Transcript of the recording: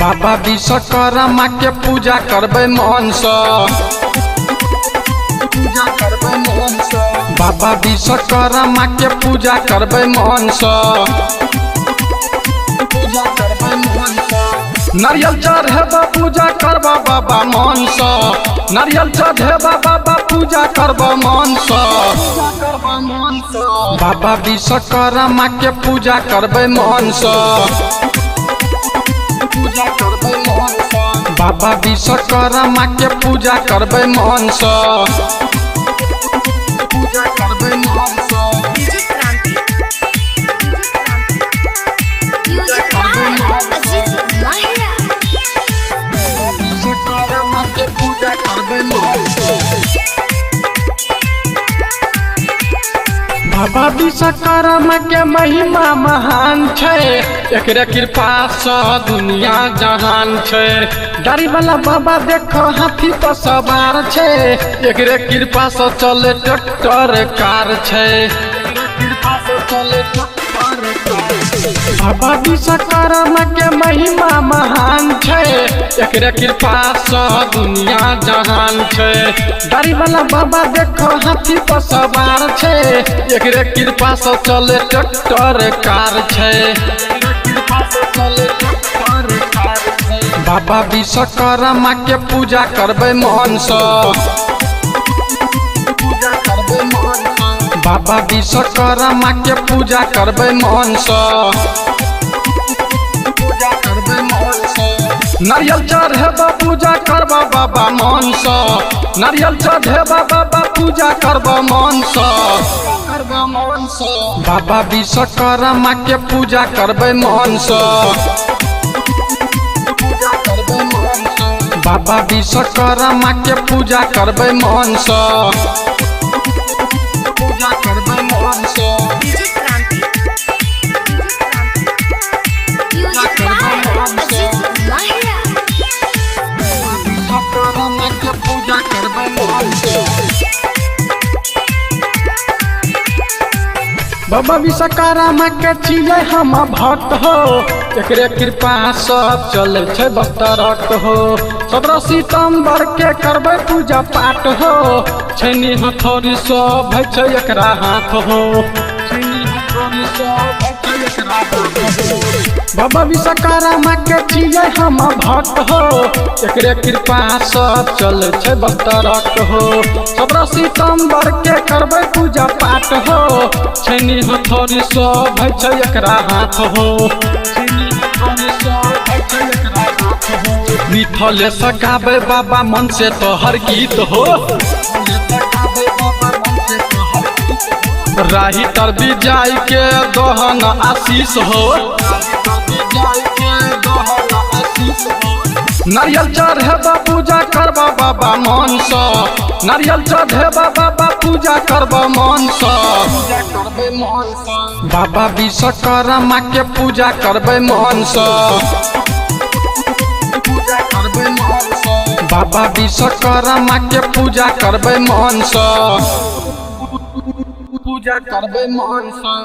बाबा विश्वकर्मा के पूजा करबे मन से। बाबा विश्वकर्मा के पूजा करबे मन से। नारियल चढ़ेबा पूजा करबा बाबा मन से। नारियल चढ़ेबा बाबा पूजा करबा मन से। बाबा विश्वकर्मा के पूजा करबे मन से। बाबा विश्वकर्मा के पूजा करबे मन से। बाबा विश्वकर्मा के महिमा महान छे। एकरे कृपा से दुनिया जहान छे। गाड़ी वाला बाबा देखो हाथी पर सवार छे। एकरे कृपा से चले ट्रैक्टर कार छे। बाबा विश्वकर्मा के महिमा महान छे। एकरे कृपा से दुनिया जहान छे। गाड़ी वाला बाबा देखो हाथी पर सवार छे। एकरे कृपा से चले ट्रैक्टर कार छे। बाबा विश्वकर्मा के पूजा करबे मन से। बाबा विश्वकर्मा के पूजा करबे मन से। नारियल चढ़ेबा पूजा करबा बाबा मन से। नारियल चढ़ेबा बाबा पूजा करबा मन से। बाबा विश्वकर्मा के पूजा करबे मन से। बाबा विश्वकर्मा के पूजा करबे मन से। बाबा विश्वकर्मा के छिए हम भक्त हो। एकरे कृपा से चले छे बस्तरट हो। 17 सितंबर के करबे पूजा पाठ हो। छैनी हथौड़ी सब है छे एकरा हाथ हो। बाबा विश्वकर्मा के छिए हम भक्त हो। एकरे कृपा से चले छे बस्तरट हो। 17 सितंबर के करबे पूजा पाठ हो। छैनी हथौड़ी सब है छे एकरा हाथ हो। मिथले सगाबे बाबा मन से तोहर गीत हो। राही तर भी जाय के दोहन आशीष हो। नारियल चढ़ेबा पूजा करबा बाबा मन से। नारियल चढ़ेबा बाबा पूजा करबा मन से। बाबा विश्वकर्मा के पूजा करबे मन से। बाबा विश्वकर्मा के पूजा करबे मन से। पूजा करबे मन से।